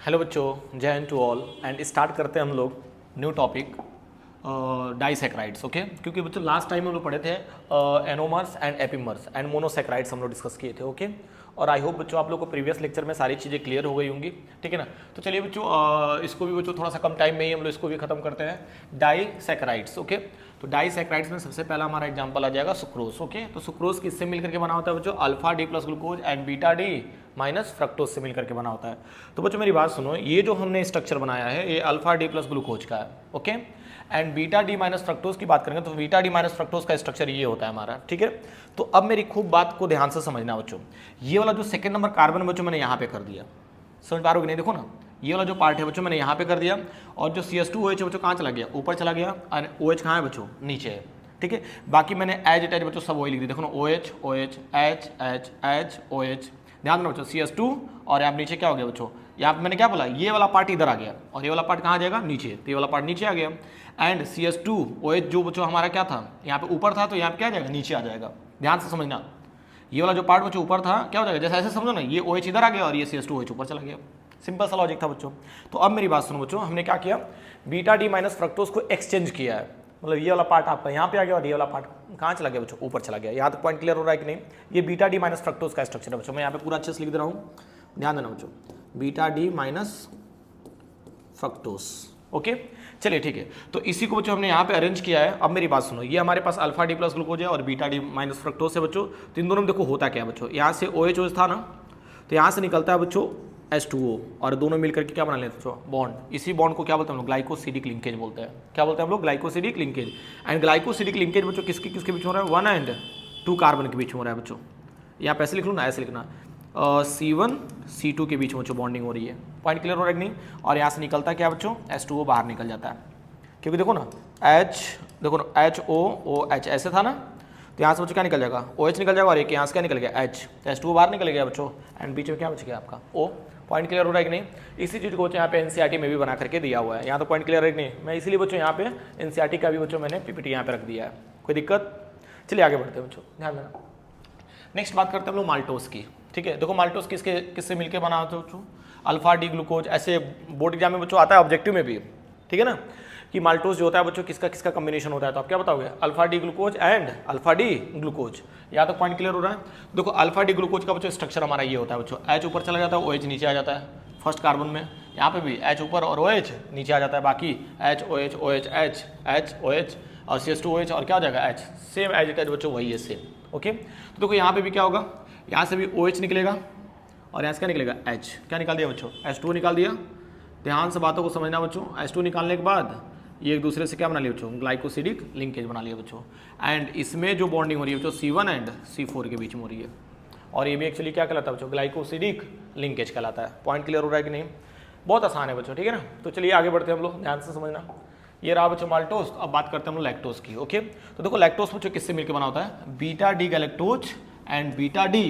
Hello बच्चों, जय हिंद टू ऑल। एंड स्टार्ट करते हैं हम लोग न्यू टॉपिक डाइसैक्राइड्स। ओके, क्योंकि बच्चों लास्ट टाइम हम लोग पढ़े थे anomers and epimers and monosaccharides हम लोग डिस्कस किए थे। ओके, और आई होप बच्चों आप लोग को प्रीवियस लेक्चर में सारी चीज़ें क्लियर हो गई होंगी। ठीक है ना। तो चलिए बच्चों इसको भी बच्चों थोड़ा सा कम टाइम में ही हम लोग इसको भी खत्म करते हैं। डाइसैक्राइड्स। ओके, तो डाइसैक्राइड्स में सबसे पहला हमारा एग्जांपल आ जाएगा सुक्रोज। ओके, तो सुक्रोज किससे मिलकर के बना होता है बच्चों? Alpha D plus glucose and beta D minus fructose से मिलकर के बना होता है। तो बच्चों मेरी बात सुनो, ये जो हमने स्ट्रक्चर बनाया है ये अल्फा डी प्लस ग्लूकोज का है। Okay, and beta D minus fructose की बात करेंगे तो बीटा डी माइनस फ्रक्टोज का स्ट्रक्चर ये होता है हमारा। ठीक है, तो अब मेरी खूब बात को ध्यान से समझना बच्चों। ये वाला जो सेकंड नंबर कार्बन बच्चों मैंने यहाँ पे कर दिया, समझ पा रहे हो कि नहीं? देखो ना, ये वाला जो पार्ट है बच्चों मैंने यहाँ पे कर दिया, और जो CH2OH है बच्चों कहाँ चला गया? ऊपर चला गया, और OH कहाँ है बच्चों? नीचे है। ठीक है, बाकी मैंने एज इट एज बच्चों सब वही लिख दिया। देखो ना, OH OH H H H OH। ध्यान देना बच्चों, CS2 और यहाँ नीचे क्या हो गया बच्चों? यहाँ पे मैंने क्या बोला? ये वाला पार्ट इधर आ गया और ये वाला पार्ट कहाँ आ जाएगा? नीचे। तो ये वाला पार्ट नीचे आ गया। एंड CS2OH जो बच्चों हमारा क्या था? यहाँ पे ऊपर था, तो यहाँ पे क्या आ जाएगा? नीचे आ जाएगा। ध्यान से समझना, ये वाला जो पार्ट बच्चों ऊपर था क्या हो जाएगा? जैसे ऐसे समझो ना, ये OH इधर आ गया और ये CS2OH ऊपर चला गया। सिंपल सा लॉजिक था बच्चों। तो अब मेरी बात सुनो बच्चों, हमने क्या किया? बीटा डी माइनस फ्रक्टोज को एक्सचेंज किया है। मतलब ये वाला पार्ट आपका यहाँ पे आ गया और ये वाला पार्ट कहाँ चला गया बच्चों? ऊपर चला गया। यहाँ तक पॉइंट क्लियर हो रहा है कि नहीं? ये बीटा डी माइनस फ्रक्टोज का स्ट्रक्चर है बच्चों। मैं यहाँ पे पूरा अच्छे से लिख दे रहा हूँ, ध्यान देना बच्चों। Beta D minus fructose. Okay, चलिए ठीक है। तो इसी को बच्चों हमने यहाँ पे अरेंज किया है। अब मेरी बात सुनो, ये हमारे पास अल्फा डी प्लस ग्लूकोज है और बीटा डी माइनस फ्रक्टोज है बच्चों। तो इन दोनों में देखो होता क्या है बच्चों? यहाँ से OH था ना, तो यहाँ से निकलता है बच्चों H2O, और दोनों मिलकर के क्या बना लेते हैं बच्चों? बॉन्ड। इसी बॉन्ड को क्या बोलते हैं हम लोग? ग्लाइकोसिडिक लिंकेज बोलते हैं। क्या बोलते हैं हम लोग? Glycosidic linkage. And glycosidic linkage बच्चों किसके किसके बीच में हो रहा है? 1 and 2 कार्बन के बीच में हो रहा है बच्चों। यहाँ पे ऐसे लिख लो ना, ऐसे लिखना, C1 C2 के बीच में बच्चों बॉन्डिंग हो रही है। पॉइंट क्लियर हो रहा है कि नहीं? और यहाँ से निकलता है क्या बच्चों? H2O बाहर निकल जाता है, क्योंकि देखो ना H, देखो ना HOOH ऐसे था ना, तो यहाँ से बच्चों क्या निकल जाएगा? OH निकल जाएगा, और एक यहाँ से क्या निकल गया? H। तो H2O बाहर निकल गया बच्चों, एंड बीच में क्या बच गया आपका? O। पॉइंट क्लियर हो रहा है कि नहीं? इसी चीज़ को बच्चों यहाँ पे NCERT में भी बना करके दिया हुआ है। यहाँ तो पॉइंट क्लियर है कि नहीं? मैं इसीलिए बच्चों यहाँ पे NCERT का भी बच्चों मैंने PPT यहाँ पे रख दिया है। कोई दिक्कत? चलिए आगे बढ़ते हैं बच्चों, ध्यान देना। नेक्स्ट बात करते हैं हम लोग माल्टोज की। ठीक है, देखो माल्टोज किससे मिलकर बना होता है बच्चों? Alpha D glucose. ऐसे बोर्ड एग्जाम में बच्चों आता है, ऑब्जेक्टिव में भी। ठीक है ना, कि माल्टोज जो होता है बच्चों किसका किसका कॉम्बिनेशन होता है? तो आप क्या बताओगे? Alpha D glucose and alpha D glucose. यहाँ तक पॉइंट क्लियर हो रहा है? देखो अल्फा डी ग्लूकोज का बच्चों स्ट्रक्चर हमारा ये होता है बच्चों, H ऊपर चला जाता है, OH नीचे आ जाता है फर्स्ट कार्बन में। यहाँ पे भी H ऊपर और OH नीचे आ जाता है, बाकी H OH OH H H OH और CS2OH और क्या हो जाएगा? H। Same as it is बच्चों वही है, सेम। ओके, तो देखो यहाँ पे भी क्या होगा? यहाँ से भी OH निकलेगा और यहाँ से क्या निकलेगा? H। क्या निकाल दिया बच्चों? H2 निकाल दिया। ध्यान से बातों को समझना बच्चों। H2 निकालने के बाद ये एक दूसरे से क्या बना लिया बच्चों? ग्लाइकोसिडिक लिंकेज बना लिया बच्चों। एंड इसमें जो बॉन्डिंग हो रही है बच्चों C1 एंड C4 के बीच में हो रही है, और ये भी एक्चुअली क्या कहलाता है बच्चों? ग्लाइकोसिडिक लिंकेज कहलाता है। पॉइंट क्लियर हो रहा है कि नहीं? बहुत आसान है बच्चों, ठीक है ना। तो चलिए आगे बढ़ते हैं हम लोग, ध्यान से समझना। ये रहा बच्चों माल्टोज। अब बात करते हैं हम लोग लैक्टोज की। ओके, तो देखो लैक्टोज बच्चों किससे मिलकर बना होता है? Beta D galactose and beta D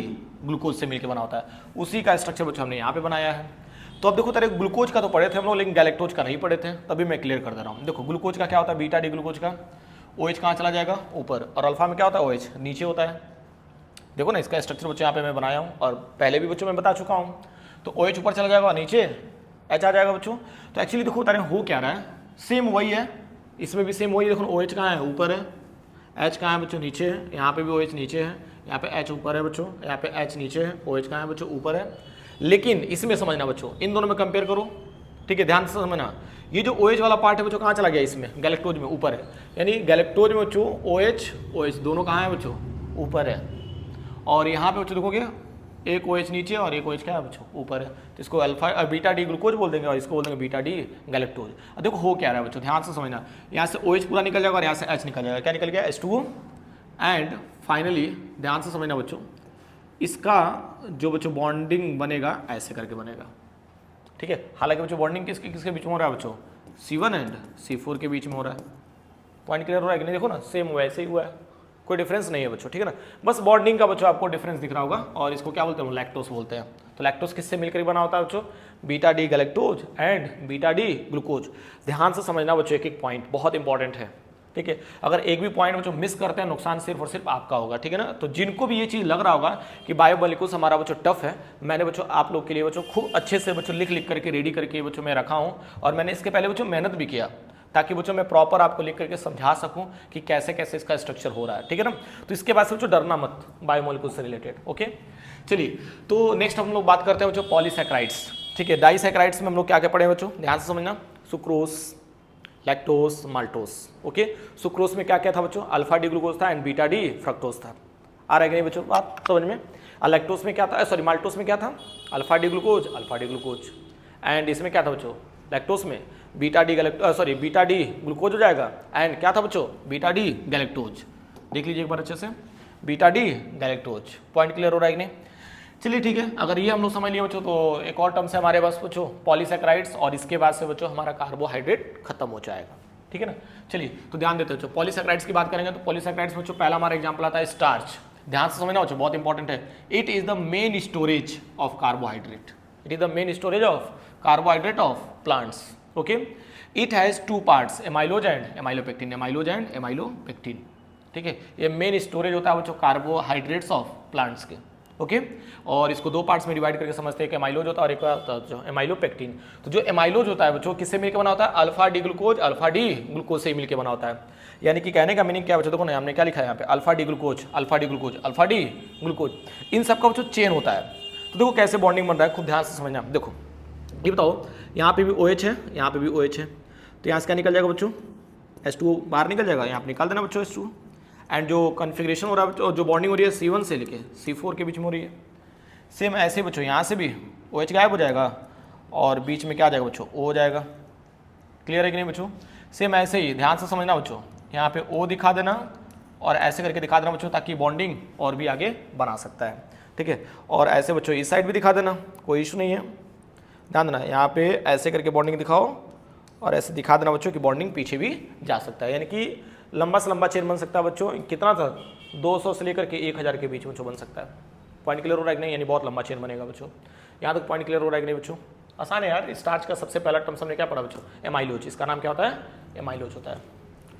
glucose से मिलकर बना होता है। उसी का स्ट्रक्चर बच्चों हमने यहाँ पे बनाया है। तो अब देखो तेरे ग्लूकोज का तो पढ़े थे हम लोग, लेकिन गैलेक्टोज का नहीं पढ़े थे, तभी मैं क्लियर कर दे रहा हूँ। देखो ग्लूकोज का क्या होता है? बीटा डी ग्लूकोज का OH कहाँ चला जाएगा? ऊपर। और अल्फा में क्या होता है? OH नीचे होता है। देखो ना, इसका स्ट्रक्चर बच्चों यहाँ पे मैं बनाया हूँ, और पहले भी बच्चों मैं बता चुका हूँ। तो OH ऊपर चला जाएगा, नीचे H आ जाएगा बच्चों। तो एक्चुअली देखो तारे हो क्या रहा है? सेम वही है, इसमें भी सेम वही है। देखो OH कहाँ है? ऊपर है। H कहाँ है बच्चों? नीचे है। यहाँ पे भी OH नीचे है, यहाँ पे H ऊपर है बच्चों, यहाँ पे H नीचे है, OH कहाँ है बच्चों? ऊपर है। लेकिन इसमें समझना बच्चों, इन दोनों में कंपेयर करो। ठीक है, ध्यान से समझना। ये जो OH वाला पार्ट है बच्चों कहाँ चला गया? इसमें गैलेक्टोज में ऊपर है। यानी गैलेक्टोज में बच्चों OH दोनों कहाँ है बच्चों? ऊपर है। और यहाँ पे बच्चों देखोगे एक OH नीचे और एक OH क्या है बच्चों? ऊपर है। तो इसको अल्फा बीटा डी ग्लूकोज बोल देंगे और इसको बोल देंगे बीटा डी गैलेक्टोज। अब देखो हो क्या रहा है बच्चों, ध्यान से समझना। यहाँ से OH पूरा निकल जाएगा और यहाँ से H निकल जाएगा। क्या निकल गया? H2O। एंड फाइनली ध्यान से समझना बच्चों, इसका जो बच्चों बॉन्डिंग बनेगा ऐसे करके बनेगा। ठीक है, हालांकि बच्चों बॉन्डिंग किसके किसके बीच में हो रहा है बच्चों? C1 एंड C4 के बीच में हो रहा है। पॉइंट क्लियर हो रहा है कि नहीं? देखो ना, सेम वैसे ही हुआ है, कोई डिफरेंस नहीं है बच्चों। ठीक है ना, बस बॉन्डिंग का बच्चों आपको डिफरेंस दिख रहा होगा। और इसको क्या बोलते हैं? लैक्टोज बोलते हैं। तो लैक्टोज किससे मिलकर बना होता है बच्चों? Beta D galactose and beta D glucose. ध्यान से समझना बच्चों, एक एक पॉइंट बहुत इंपॉर्टेंट है। ठीक है। अगर एक भी पॉइंट बच्चों मिस करते हैं नुकसान सिर्फ और सिर्फ आपका होगा, ठीक है ना। तो जिनको भी ये चीज़ लग रहा होगा कि बायोमोलिक्यूल्स हमारा बच्चों टफ है, मैंने बच्चों आप लोग के लिए बच्चों खूब अच्छे से बच्चों लिख करके रेडी करके बच्चों मैं रखा हूँ, और मैंने इसके पहले बच्चों मेहनत भी किया ताकि बच्चों मैं प्रॉपर आपको लिख करके समझा सकूं कि कैसे कैसे इसका स्ट्रक्चर हो रहा है, ठीक है ना। तो इसके बाद से बच्चों डरना मत बायोमोलिक्यूल से रिलेटेड, ओके। चलिए, तो नेक्स्ट हम लोग बात करते हैं बच्चों पॉलीसैकेराइड्स, ठीक है। डाइसैकेराइड्स में हम लोग क्या क्या पढ़े हैं बच्चों, ध्यान से समझना। Sucrose, lactose, maltose, okay. Sucrose में क्या क्या था बच्चों, अल्फा डी ग्लूकोज था एंड बीटा डी फ्रक्टोज था। आ रहा है कि नहीं बच्चों बात समझ में। लैक्टोज में क्या था, सॉरी माल्टोज में क्या था, अल्फा डी ग्लूकोज, एंड इसमें क्या था बच्चों, लैक्टोज में beta D beta D glucose हो जाएगा, एंड क्या था बच्चों, बीटा डी गैलेक्टोज। देख लीजिए एक बार अच्छे से, beta D galactose. Point clear हो रहा है कि नहीं। चलिए ठीक है, अगर ये हम लोग समझ लिए बच्चों तो एक और टर्म से हमारे पास बच्चों पॉलीसैकेराइड्स, और इसके बाद से बच्चों हमारा कार्बोहाइड्रेट खत्म हो जाएगा, ठीक है ना। चलिए तो ध्यान देते बच्चों, पॉलीसैकेराइड्स की बात करेंगे तो पॉलीसैकेराइड्स बच्चों पहला हमारा एग्जांपल आता है स्टार्च। ध्यान से समझना बच्चों, बहुत इंपॉर्टेंट है। It is the main storage of carbohydrate, it is the main storage of carbohydrate of plants, okay. It has two parts, amylose and amylopectin, amylose and amylopectin, ठीक है। ये मेन स्टोरेज होता है बच्चों कार्बोहाइड्रेट्स ऑफ प्लांट्स के, okay. और इसको दो पार्ट्स में डिवाइड करके समझते हैं कि एमाइलोज होता है और एक होता है जो एमाइलोपेक्टिन। तो जो एमाइलोज होता है बच्चों किससे मिलकर बना होता है, अल्फा डी ग्लूकोज से मिलकर बना होता है। यानी कि कहने का मीनिंग क्या बच्चों, देखो ना हमने क्या लिखा है यहाँ पे, अल्फा डी ग्लूकोज, इन सब का बच्चों चेन होता है। तो देखो कैसे बॉन्डिंग बन रहा है, खूब ध्यान से समझना। देखो ये बताओ, यहाँ पे भी OH है, यहाँ पे भी OH है, तो यहाँ से क्या निकल जाएगा बच्चों, H2O बाहर निकल जाएगा, यहाँ पे निकाल देना बच्चों H2O। एंड जो कन्फिग्रेशन हो रहा है बच्चों, जो बॉन्डिंग हो रही है C1 से लेके C4 के बीच में हो रही है, सेम ऐसे बच्चों यहाँ से भी OH गायब हो जाएगा और बीच में क्या आ जाएगा बच्चों, O हो जाएगा। क्लियर है कि नहीं बच्चों। सेम ऐसे ही ध्यान से समझना बच्चों, यहाँ पे O दिखा देना और ऐसे करके दिखा देना बच्चों, ताकि बॉन्डिंग और भी आगे बना सकता है, ठीक है। और ऐसे बच्चों इस साइड भी दिखा देना, कोई इशू नहीं है। ध्यान देना, यहाँ पे ऐसे करके बॉन्डिंग दिखाओ और ऐसे दिखा देना बच्चों कि बॉन्डिंग पीछे भी जा सकता है, यानी कि लंबा से लंबा चेन बन सकता है बच्चों। कितना था, 200 से लेकर के 1000 के बीच बच्चों बन सकता है। पॉइंट क्लियर हो रहा है कि नहीं, यानी बहुत लंबा चेन बनेगा बच्चों। यहाँ तक पॉइंट क्लियर हो रहा है कि नहीं बच्चों। आसान है यार। स्टार्च का सबसे पहला टर्म हमने क्या पढ़ा बच्चों, एमाइलोज। इसका नाम क्या होता है, एमाइलोज होता है।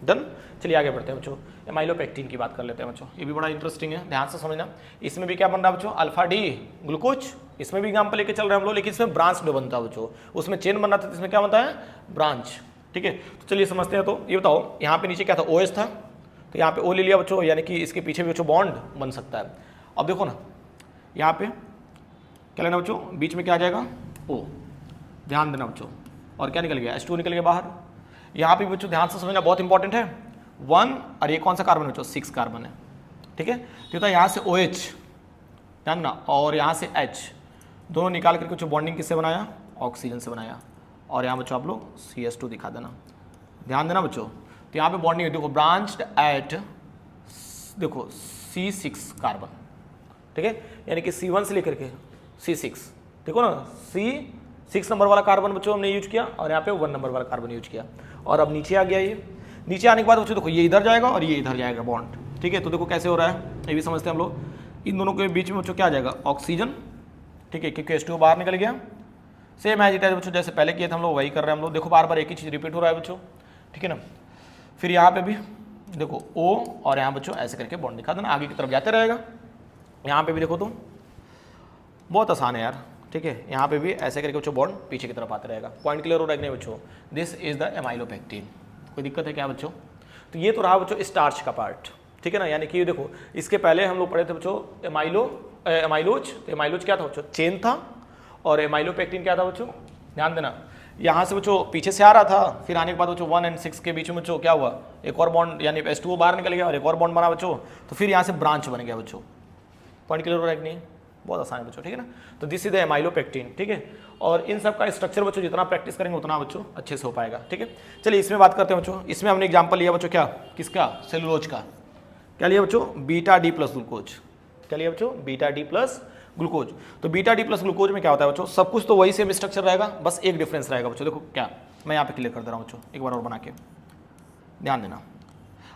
डन। चलिए आगे बढ़ते हैं बच्चों, एमाइलोपेक्टिन की बात कर लेते हैं बच्चों। ये भी बड़ा इंटरेस्टिंग है, ध्यान से समझना। इसमें भी क्या बन रहा है बच्चों, अल्फा डी ग्लूकोज। इसमें भी एग्जाम्पल लेके चल रहे हैं हम लोग, लेकिन इसमें ब्रांच में बनता है बच्चों। उसमें चेन बन रहा था, इसमें क्या बनता है, ब्रांच, ठीक है। तो चलिए समझते हैं। तो ये बताओ, यहाँ पे नीचे क्या था, OH था, तो यहाँ पे O ले लिया बच्चों, यानी कि इसके पीछे भी बच्चों बॉन्ड बन सकता है। अब देखो ना, यहाँ पे क्या लेना बच्चों, बीच में क्या आ जाएगा, O। ध्यान देना बच्चों, और क्या निकल गया, H2O निकल गया बाहर। यहाँ पे बच्चों ध्यान से समझना, बहुत इंपॉर्टेंट है। 1 और ये कौन सा कार्बन है बच्चों, 6 कार्बन है, ठीक है। तो यहाँ से OH, ध्यान देना, और यहाँ से H, दोनों निकाल करके बच्चों बॉन्डिंग किससे बनाया, ऑक्सीजन से बनाया। और यहाँ बच्चों आप लोग CH2 दिखा देना। ध्यान देना बच्चों, तो यहाँ पे बॉन्डिंग देखो, ब्रांच्ड एट देखो C6 कार्बन, ठीक है। यानी कि C1 से लेकर के C6, देखो ना, C6 नंबर वाला कार्बन बच्चों हमने यूज किया, और यहाँ पे 1 नंबर वाला कार्बन यूज किया। और अब नीचे आ गया, ये नीचे आने के बाद बच्चों देखो ये इधर जाएगा और ये इधर जाएगा बॉन्ड, ठीक है। तो देखो कैसे हो रहा है, ये भी समझते हैं हम लोग। इन दोनों के बीच में बच्चों क्या आ जाएगा, ऑक्सीजन, ठीक है, क्योंकि H2O बाहर निकल गया। सेम एज इट इज बच्चों, जैसे पहले किए थे हम लोग वही कर रहे हैं हम लोग। देखो बार बार एक ही चीज़ रिपीट हो रहा है बच्चों, ठीक है ना। फिर यहाँ पे भी देखो O, और यहाँ बच्चों ऐसे करके बॉन्ड दिखा देना, आगे की तरफ जाते रहेगा। यहाँ पे भी देखो तो बहुत आसान है यार, ठीक है। यहाँ पे भी ऐसे करके बच्चों बॉन्ड पीछे की तरफ आते रहेगा। पॉइंट क्लियर हो रहा है कि नहीं बच्चों। This is the amylopectin. कोई दिक्कत है क्या बच्चों। तो ये तो रहा बच्चों स्टार्च का पार्ट, ठीक है ना। यानी कि देखो इसके पहले हम लोग पढ़े थे बच्चों एमाइलोज। तो एमाइलोज क्या था बच्चों, चेन था, और एमाइलोपेक्टिन क्या था बच्चों, ध्यान देना। यहाँ से बच्चों पीछे से आ रहा था, फिर आने के बाद बच्चों 1 और 6 के बीच में बच्चों क्या हुआ, एक और बॉन्ड, यानी H2O बाहर निकल गया और एक और बॉन्ड बना बच्चों। तो फिर यहाँ से ब्रांच बन गया बच्चों। पॉइंट क्लियर हो रहा है कि नहीं, बहुत आसान है बच्चों, ठीक है ना। तो दिस इज द एमाइलोपेक्टिन, ठीक है। और इन सब का स्ट्रक्चर बच्चों जितना प्रैक्टिस करेंगे उतना बच्चों अच्छे से हो पाएगा, ठीक है। चलिए इसमें बात करते हैं बच्चों। इसमें हमने एग्जांपल लिया बच्चों, क्या, किसका, सेलुलोज का। क्या लिया बच्चों, बीटा डी प्लस ग्लूकोज। क्या लिया बच्चों, बीटा डी प्लस ग्लूकोज। तो बीटा डी प्लस ग्लूकोज में क्या होता है बच्चों, सब कुछ तो वही सेम स्ट्रक्चर रहेगा, बस एक डिफरेंस रहेगा बच्चों। देखो क्या, मैं यहाँ पे क्लियर कर दे रहा हूँ बच्चों, एक बार और बना के ध्यान देना।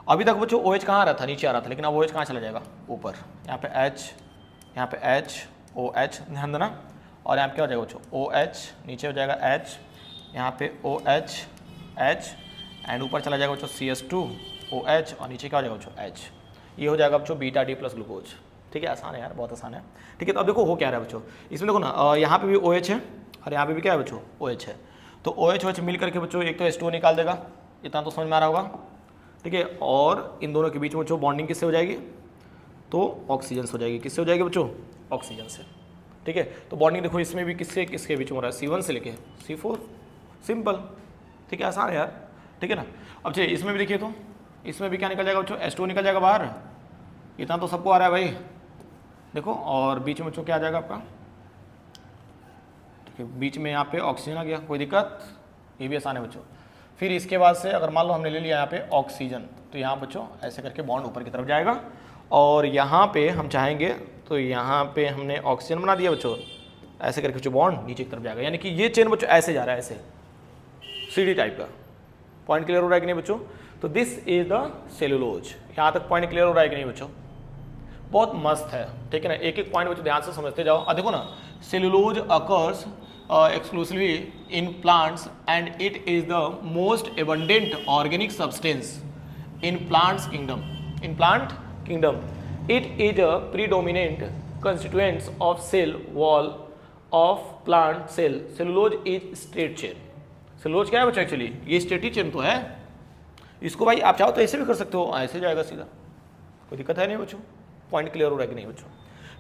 अभी तक बच्चों OH कहाँ आ रहा था, नीचे आ रहा था, लेकिन अब OH कहाँ चला जाएगा, ऊपर। यहाँ पे H, यहाँ पे H, OH, ध्यान देना। और यहाँ पे क्या हो जाएगा बच्चों, OH, नीचे हो जाएगा H, यहाँ पे OH, H, एंड ऊपर चला जाएगा बच्चों CH2, OH और नीचे क्या हो जाएगा बच्चों H, ये हो जाएगा बच्चों बीटा डी प्लस ग्लूकोज। ठीक है, आसान है यार, बहुत आसान है। ठीक है, तो अब देखो हो क्या रहा है बच्चों, इसमें देखो ना यहाँ पे भी OH है और यहाँ पे भी क्या है बच्चों OH है, तो OH मिल करके बच्चों एक तो H2O निकाल देगा, इतना तो समझ में आ रहा होगा। ठीक है, और इन दोनों के बीच में बच्चों बॉन्डिंग किससे हो जाएगी, तो ऑक्सीजन से हो जाएगी। किससे हो जाएगी बच्चों, ऑक्सीजन से। ठीक है, तो बॉन्डिंग देखो इसमें भी किससे किसके बीच में हो रहा है, C1 से लेके C4, सिंपल। ठीक है, आसान है यार। ठीक है ना, अब चलिए इसमें भी देखिए, तो इसमें भी क्या निकल जाएगा बच्चों, H2O निकल जाएगा बाहर, इतना तो सबको आ रहा है भाई देखो, और बीच में बच्चों क्या आ जाएगा आपका, ठीक है, बीच में यहाँ पे ऑक्सीजन आ गया, कोई दिक्कत, ये भी आसान है बच्चों। फिर इसके बाद से अगर मान लो हमने ले लिया यहाँ पे ऑक्सीजन, तो यहाँ बच्चों ऐसे करके बॉन्ड ऊपर की तरफ जाएगा, और यहाँ पे हम चाहेंगे तो यहाँ पे हमने ऑक्सीजन बना दिया बच्चों, ऐसे करके बच्चों बॉन्ड नीचे की तरफ जाएगा, यानी कि ये चेन बच्चों ऐसे जा रहा है, ऐसे सीढ़ी टाइप का। पॉइंट क्लियर हो रहा है कि नहीं बच्चों, तो दिस इज द सेलुलोज। यहाँ तक पॉइंट क्लियर हो रहा है कि नहीं बच्चों, बहुत मस्त है। ठीक है ना, एक एक पॉइंट बच्चों ध्यान से समझते जाओ। अब देखो ना, cellulose occurs exclusively in plants and it is the most abundant organic substance in plants kingdom. In plant kingdom, it is a predominant constituent of cell wall of plant cell. Cellulose is straight chain. Cellulose क्या है बच्चों, actually ये straight chain तो है। इसको भाई आप चाहो तो ऐसे भी कर सकते हो, ऐसे जाएगा सीधा, कोई दिक्कत है नहीं बच्चों। पॉइंट क्लियर हो रहा है कि नहीं बच्चों,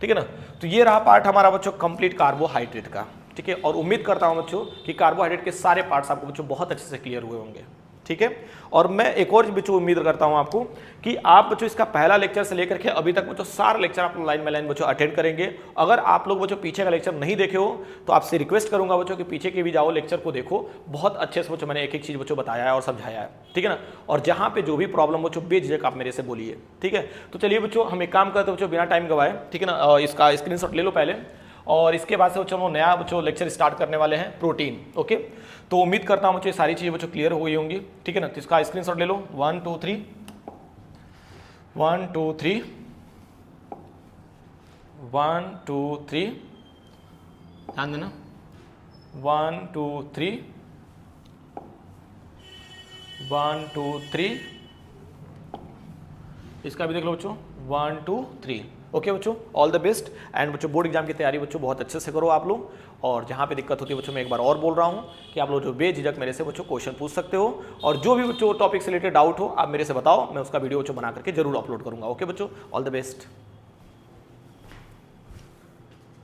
ठीक है ना। तो ये रहा पार्ट हमारा बच्चों कंप्लीट कार्बोहाइड्रेट का। ठीक है, और उम्मीद करता हूं बच्चों कि कार्बोहाइड्रेट के सारे पार्ट्स आपको बच्चों बहुत अच्छे से क्लियर हुए होंगे। ठीक है, और मैं एक और बच्चों उम्मीद करता हूं आपको कि आप बच्चों इसका पहला लेक्चर से लेकर के अभी तक बच्चों सारे लेक्चर आप लाइन बाय लाइन बच्चों अटेंड करेंगे। अगर आप लोग बच्चों पीछे का लेक्चर नहीं देखे हो तो आपसे रिक्वेस्ट करूंगा बच्चों कि पीछे के भी जाओ, लेक्चर को देखो, बहुत अच्छे से बच्चों मैंने एक एक चीज बच्चों बताया है और समझाया है। ठीक है ना, और जहां पे जो भी प्रॉब्लम बच्चों बेझिझक आप मेरे से बोलिए। ठीक है, तो चलिए बच्चों हम एक काम करते हैं बच्चों बिना टाइम गवाए, ठीक है ना, इसका स्क्रीनशॉट ले लो पहले, और इसके बाद से बच्चों हम नया बच्चों लेक्चर स्टार्ट करने वाले हैं प्रोटीन। ओके, तो उम्मीद करता हूं बच्चों ये सारी चीजें बच्चों क्लियर हो गई होंगी। ठीक है ना, तो इसका स्क्रीनशॉट ले लो, 1 2 3 1 2 3 1 2 3, ध्यान देना, 1 2 3 1 2 3, इसका भी देख लो बच्चों, 1 2 3। ओके बच्चों, ऑल द बेस्ट। एंड बच्चों बोर्ड एग्जाम की तैयारी बच्चों बहुत अच्छे से करो आप लोग, और जहाँ पे दिक्कत होती है बच्चों मैं एक बार और बोल रहा हूँ कि आप लोग जो बेझिझक मेरे से बच्चों क्वेश्चन पूछ सकते हो, और जो भी बच्चों टॉपिक से रिलेटेड डाउट हो आप मेरे से बताओ, मैं उसका वीडियो बच्चों बना करके जरूर अपलोड करूँगा। ओके बच्चों, ऑल द बेस्ट।